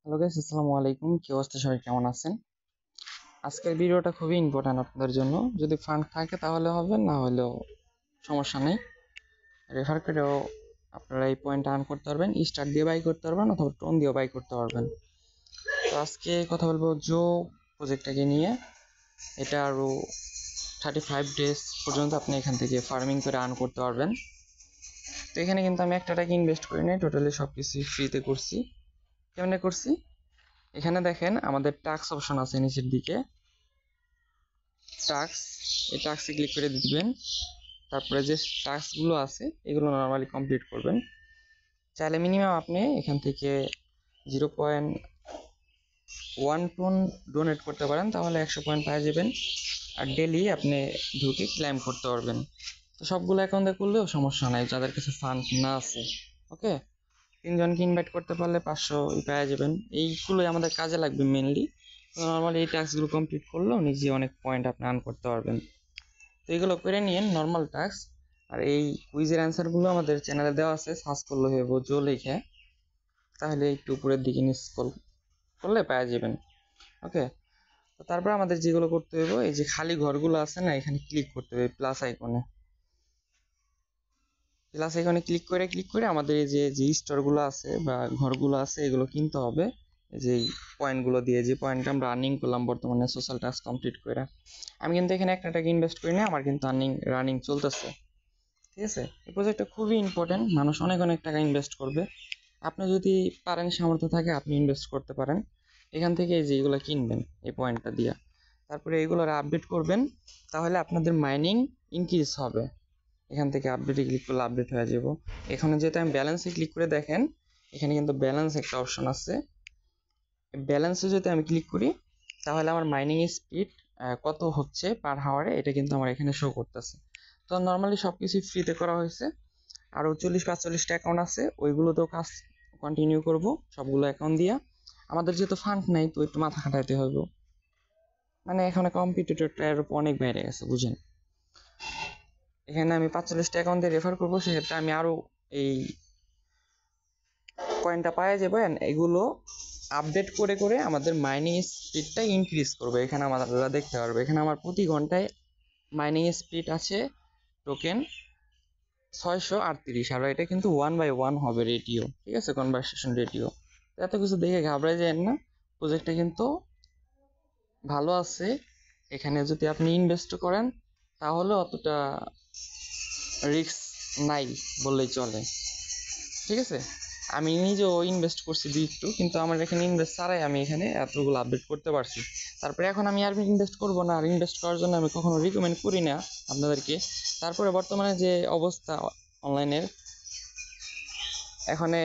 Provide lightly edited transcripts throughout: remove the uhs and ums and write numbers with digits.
Hello guys, আসসালামু আলাইকুম। কি অবস্থা, সবাই কেমন আছেন? আজকের ভিডিওটা খুবই ইম্পর্ট্যান্ট আপনাদের জন্য। যদি ফান্ড থাকে তাহলে হবে, না হলেও সমস্যা নেই। রেফার করেও আপনারা এই পয়েন্ট আর্ন করতে পারবেন, স্টার দিয়ে বাই করতে পারবেন অথবা টোন দিয়ে বাই করতে পারবেন। তো আজকে কথা বলবো জো প্রজেক্টটাকে নিয়ে। এটা আরও 35 ডেজ পর্যন্ত আপনি এখান থেকে ফার্মিং করে আর্ন করতে পারবেন। তো এখানে কিন্তু আমি একটা টাকা ইনভেস্ট করি নাই, টোটালি সব কিছুই ফ্রিতে করছি। কেমনে করছি? এখানে দেখেন আমাদের টাস্ক অপশন আছে নিচের দিকে, টাস্ক। এই টাস্কে ক্লিক করে দিবেন। তারপরে যে টাস্কগুলো আছে এগুলো নর্মালি কমপ্লিট করবেন। চাইলে মিনিমাম আপনি এখান থেকে 0.1 টন ডোনেট করতে পারেন, তাহলে 100 পয়েন্ট পেয়ে যাবেন। আর ডেলি আপনি ঢুকে ক্লাইম করতে পারবেন। তো সবগুলো অ্যাকাউন্টে করলেও সমস্যা নাই যাদের কাছে ফান্ড না আছে। ওকে, 3জনকে ইনভাইট করতে পারলে 500 পেয়ে যাবেন। এইগুলোই আমাদের কাজে লাগবে মেনলি। তো নর্মালি এই টাস্কগুলো কমপ্লিট করলেও নিজে অনেক পয়েন্ট আপনি আর্ন করতে পারবেন। তো এগুলো করে নিন নর্মাল টাস্ক। আর এই কুইজের অ্যান্সারগুলো আমাদের চ্যানেলে দেওয়া আছে, সার্চ করলে হইব জো লিখে, তাহলে একটু উপরের দিকে স্ক্রল করলে পেয়ে যাবেন। ওকে, তো তারপর আমাদের যেগুলো করতে হইব, এই যে খালি ঘরগুলো আছে না, এখানে ক্লিক করতে হবে প্লাস আইকনে। ক্লিক করে আমাদের এই যে স্টোরগুলো আছে বা ঘরগুলো আছে এগুলো কিনতে হবে। এই যে পয়েন্টগুলো দিয়ে, যে পয়েন্ট আমরা আর্নিং করলাম বর্তমানে সোশ্যাল টাস্ক কমপ্লিট করে। আমি কিন্তু এখানে একটা টাকা ইনভেস্ট করি না, আমার কিন্তু রানিং চলতেছে। ঠিক আছে, এই প্রজেক্টটা খুবই ইম্পর্টেন্ট, মানুষ অনেক অনেক টাকা ইনভেস্ট করবে। আপনি যদি পারেন, সামর্থ্য থাকে, আপনি ইনভেস্ট করতে পারেন। এখান থেকে এই যে এগুলো কিনবেন এই পয়েন্টটা দিয়ে, তারপরে এগুলোর আপডেট করবেন, তাহলে আপনাদের মাইনিং ইনক্রিজ হবে। এখান থেকে আপডেটে ক্লিক করলে আপডেট হয়ে যাব। এখানে যেহেতু আমি ব্যালেন্সে ক্লিক করে দেখেন, এখানে কিন্তু ব্যালেন্স একটা অপশন আছে। ব্যালেন্সে যদি আমি ক্লিক করি, তাহলে আমার মাইনিং স্পিড কত হচ্ছে পার হাওয়ারে, এটা কিন্তু আমার এখানে শো করতেছে। তো নর্মালি সব কিছুই ফ্রিতে করা হয়েছে। আরও 40-45টা অ্যাকাউন্ট আছে, ওইগুলোতেও কাজ কন্টিনিউ করব সবগুলো অ্যাকাউন্ট দিয়ে। আমাদের যেহেতু ফান্ড নাই, তো একটু মাথা খাটাইতে হবে। মানে এখানে কম্পিটিটরটা এর উপর অনেক বেড়ে গেছে, বুঝেন। এখানে আমি 45টা অ্যাকাউন্ট দিয়ে রেফার করবো, সেক্ষেত্রে আমি আরও এই কয়েনটা পাওয়া যাবে। এগুলো আপডেট করে করে আমাদের মাইনিং স্পিডটা ইনক্রিজ করবে। এখানে আমরা দেখতে পারবো, এখানে আমার প্রতি ঘন্টায় মাইনিং স্পিড আছে টোকেন 638। আর এটা কিন্তু 1/1 হবে রেটিও, ঠিক আছে, কনভারসেশন রেটিও। এত কিছু দেখে ঘাবড়ায় যায় না, প্রজেক্টটা কিন্তু ভালো আছে। এখানে যদি আপনি ইনভেস্ট করেন তাহলে অতটা রিস্ক নাই বললেই চলে। ঠিক আছে, আমি নিজেও ইনভেস্ট করছি একটু, কিন্তু আমার এখানে ইনভেস্ট ছাড়াই আমি এখানে এতগুলো আপডেট করতে পারছি। তারপরে এখন আমি আর ইনভেস্ট করব না, আর ইনভেস্ট করার জন্য আমি কখনো রিকমেন্ড করি না আপনাদেরকে। তারপরে বর্তমানে যে অবস্থা অনলাইনের, এখানে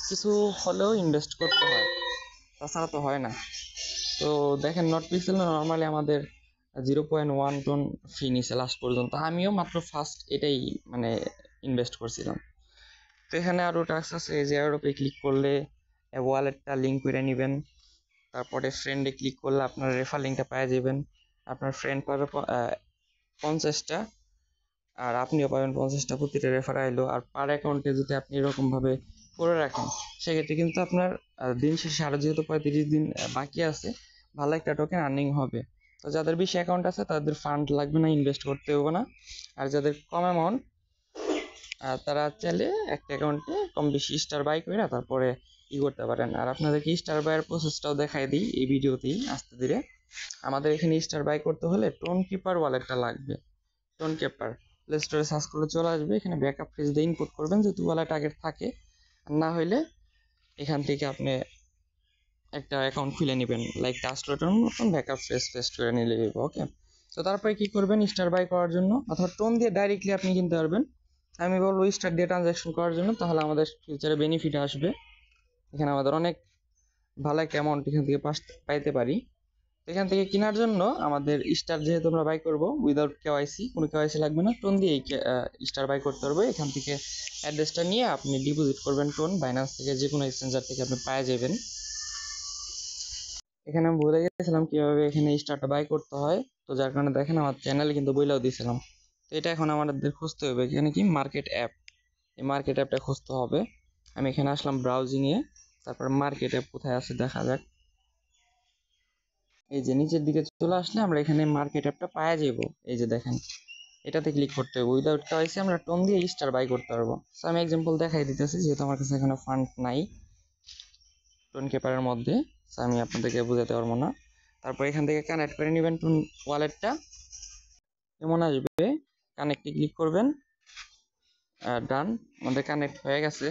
কিছু হলেও ইনভেস্ট করতে হয়, তাছাড়া তো হয় না। তো দেখেন, নট পিক্সেল নর্মালি আমাদের 0.1 টন ফি নিছে লাস্ট পর্যন্ত। আমিও মাত্র ফার্স্ট এটাই মানে ইনভেস্ট করছিলাম। তো এখানে আরও টাস্ক আছে, যে আরোপে ক্লিক করলে ওয়ালেটটা লিঙ্ক করে নেবেন। তারপরে ফ্রেন্ডে ক্লিক করলে আপনার রেফার লিঙ্কটা পেয়ে যাবেন। আপনার ফ্রেন্ড পাবে 50টা, আর আপনিও পাবেন 50টা, প্রতিটা রেফার আইলো। আর পার অ্যাকাউন্টে যদি আপনি এরকমভাবে করে রাখেন, সেক্ষেত্রে কিন্তু আপনার দিন শেষে আরও যেহেতু 35 দিন বাকি আছে, ভালো একটা টোকেন আর্নিং হবে। তো যাদের বেশি অ্যাকাউন্ট আছে তাদের ফান্ড লাগবে না, ইনভেস্ট করতে হবে না। আর যাদের কম অ্যামাউন্ট, তারা চাইলে একটা অ্যাকাউন্টে কম বেশি স্টার বাই করে তারপরে করতে পারেন। আর আপনাদেরকে স্টার বাইয়ের প্রসেসটাও দেখাই দিই এই ভিডিওতেই আস্তে ধীরে। আমাদের এখানে স্টার বাই করতে হলে টোন কিপার ওয়ালেটটা লাগবে। টোন কিপার প্লে স্টোরে সার্চ করলে চলে আসবে। এখানে ব্যাকআপ ফ্রেজ দিয়ে ইনপুট করবেন যদি ওয়ালেট আগের থাকে, আর না হইলে এখান থেকে আপনি একটা অ্যাকাউন্ট খুলে নেবেন, লাইক টাস্টলেটের মতন ব্যাকআপ ফ্রেজ পেস্ট করে নিলে হবে। ওকে, তো তারপরে কি করবেন, স্টার বাই করার জন্য অথবা টোন দিয়ে ডাইরেক্টলি আপনি কিনতে পারবেন। আমি বলবো স্টার দিয়ে ট্রানজ্যাকশন করার জন্য, তাহলে আমাদের ফিউচারে বেনিফিট আসবে। এখানে আমাদের অনেক ভালো একটা অ্যামাউন্ট এখান থেকে পাইতে পারি। এখান থেকে কেনার জন্য আমাদের স্টার যেহেতু আমরা বাই করবো উইদাউট কেওয়াইসি, কোনো কেওয়াইসি লাগবে না, টোন দিয়ে স্টার বাই করতে পারবো। এখান থেকে অ্যাড্রেসটা নিয়ে আপনি ডিপোজিট করবেন টোন, বাইন্যান্স থেকে যে কোনো এক্সচেঞ্জার থেকে আপনি পেয়ে যাবেন। এখানে আমি বলে গেছিলাম কিভাবে এখানে স্টারটা বাই করতে হয়, তো যার কারণে দেখেন আমার চ্যানেলে কিন্তু বইলেও দিয়েছিলাম। তো এটা এখন আমাদের খুঁজতে হবে, এখানে কি মার্কেট অ্যাপ, এই মার্কেট অ্যাপটা খুঁজতে হবে। আমি এখানে আসলাম ব্রাউজিংয়ে, তারপর মার্কেট অ্যাপ কোথায় আছে দেখা যাক। এই যে নিচের দিকে চলে আসলে আমরা এখানে মার্কেট অ্যাপটা পাওয়া যাবো। এই যে দেখেন, এটাতে ক্লিক করতে হবে। উইদাউট কেওয়াইসি আমরা টোন দিয়ে স্টার বাই করতে পারবো। সো আমি এক্সাম্পল দেখাই দিতেছি, যেহেতু আমার কাছে এখানে ফান্ড নাই টোন কেপারের মধ্যে, সো আমি আপনাদেরকে বোঝাতে পারবো না। তারপর এখান থেকে কানেক্ট করে নেবেন টোন ওয়ালেটটা, এমন আসবে। কানেক্টে ক্লিক করবেন, ডান, আমাদের কানেক্ট হয়ে গেছে।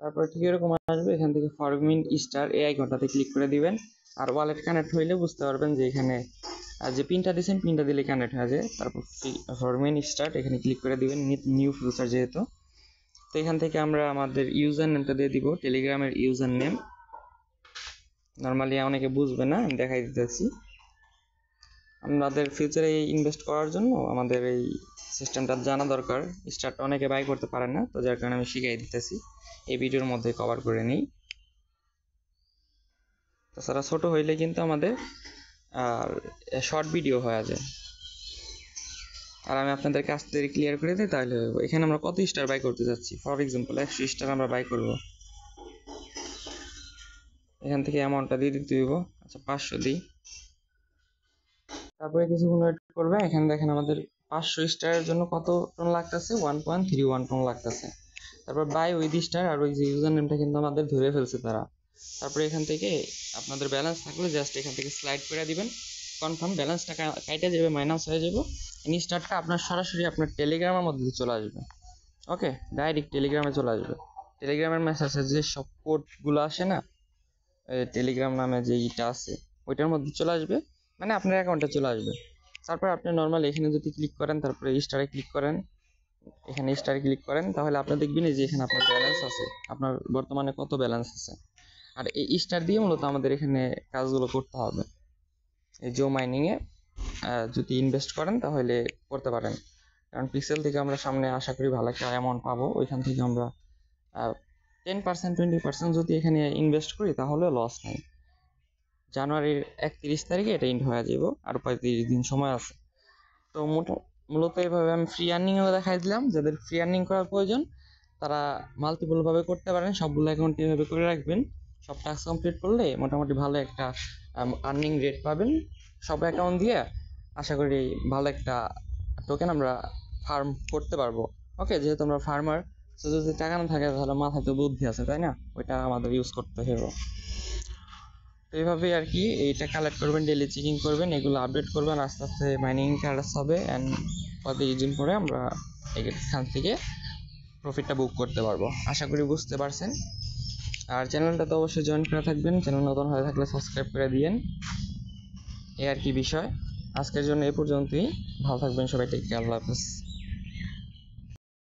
তারপর ঠিক এরকম আসবে, এখান থেকে ফরমিন স্টার এই আইকনটাতে ক্লিক করে দিবেন। আর ওয়ালেট কানেক্ট হইলে বুঝতে পারবেন যে এখানে যে পিনটা দিয়েছেন পিনটা দিলে কানেক্ট হয়ে যায়। তারপর ফরমিন স্টার্ট এখানে ক্লিক করে দিবেন, নিউ ফিউচার যেহেতু। তো এখান থেকে আমরা আমাদের ইউজার নেমটা দিয়ে দিব, টেলিগ্রামের ইউজার নেম। নর্মালি অনেকে বুঝবে না, আমি দেখাই দিতেছি। আমাদের ফিউচারে ইনভেস্ট করার জন্য আমাদের এই সিস্টেমটা জানা দরকার। স্টার্টটা অনেকে বাই করতে পারে না, তো যার কারণে আমি শিখিয়ে দিতেছি, এই ভিডিওর মধ্যে কভার করে নিই। তাছাড়া ছোট হইলে কিন্তু আমাদের আর শর্ট ভিডিও হয়ে যায়। আর আমি আপনাদের কাছ থেকে ক্লিয়ার করে দিই, তাহলে এখানে আমরা কত স্টার বাই করতে যাচ্ছি। ফর এক্সাম্পল 100 স্টার আমরা বাই করব। এখান থেকে অ্যামাউন্টটা দিয়ে দিতে হইব। আচ্ছা 500 দিই। তারপরে কিছুক্ষণ ওয়েট করবে। এখানে দেখেন আমাদের 500 স্টারের জন্য কত টোন লাগতেছে, 1.31 টোন লাগতেছে। তারপর বাই উইথ স্টার আর ওই যে ইউজার নেমটা কিন্তু আমাদের ধরে ফেলছে তারা। তারপরে এখান থেকে আপনাদের ব্যালেন্স থাকলে জাস্ট এখান থেকে স্লাইড করে দিবেন, কনফার্ম ব্যালেন্সটা কাইটা যাবে, মাইনাস হয়ে যাবে। স্টারটা আপনার সরাসরি আপনার টেলিগ্রামের মধ্যে চলে আসবে। ওকে, ডাইরেক্ট টেলিগ্রামে চলে আসবে। টেলিগ্রামের মেসেজে যে সব কোডগুলো আসে না, টেলিগ্রাম নামে যে ইটা আছে ওইটার মধ্যে চলে আসবে, মানে আপনার অ্যাকাউন্টে চলে আসবে। তারপর আপনি নর্মাল এখানে যদি ক্লিক করেন, তারপরে স্টারে ক্লিক করেন, এখানে স্টারে ক্লিক করেন, তাহলে আপনি দেখবেন যে এখানে আপনার ব্যালেন্স আছে, আপনার বর্তমানে কত ব্যালেন্স আছে। আর এই স্টার দিয়ে মূলত আমাদের এখানে কাজগুলো করতে হবে। এই জো মাইনিংয়ে যদি ইনভেস্ট করেন তাহলে করতে পারেন, কারণ পিক্সেল থেকে আমরা সামনে আশা করি ভালো একটা অ্যামাউন্ট পাবো। ওইখান থেকে আমরা 10% 20% যদি এখানে ইনভেস্ট করি তাহলে লস নাই। জানুয়ারির 31 তারিখে এটা এন্ড হয়ে যাব, আর 35 দিন সময় আছে। তো মূলত এইভাবে আমি ফ্রি আর্নিংও দেখাই দিলাম। যাদের ফ্রি আর্নিং করার প্রয়োজন তারা মাল্টিপলভাবে করতে পারেন, সবগুলো অ্যাকাউন্ট এভাবে করে রাখবেন। সব টাস্ক কমপ্লিট করলে মোটামুটি ভালো একটা আর্নিং রেট পাবেন। সব অ্যাকাউন্ট দিয়ে আশা করি ভালো একটা টোকেন আমরা ফার্ম করতে পারবো। ওকে, যেহেতু আমরা ফার্মার, তো যদি টাকা না থাকে তাহলে মাথায় তো বুদ্ধি আছে, তাই না? ওইটা আমাদের ইউজ করতে হবে। তো এইভাবেই আর কি, এইটা কালেক্ট করবেন, ডেলি চেকিং করবেন, এগুলো আপডেট করবেন, আস্তে আস্তে মাইনিং কার্ডস হবে। অ্যান্ড 15 দিন পরে আমরা এখান থেকে প্রফিটটা বুক করতে পারবো। আশা করি বুঝতে পারছেন। আর চ্যানেলটা তো অবশ্যই জয়েন করে থাকবেন, চ্যানেল নতুন হয়ে থাকলে সাবস্ক্রাইব করে দিয়েন। এই আর কি বিষয়। আজকের জন্য এ পর্যন্তই। ভালো থাকবেন সবাই, টেক কেয়ার, আল্লাহ হাফেজ।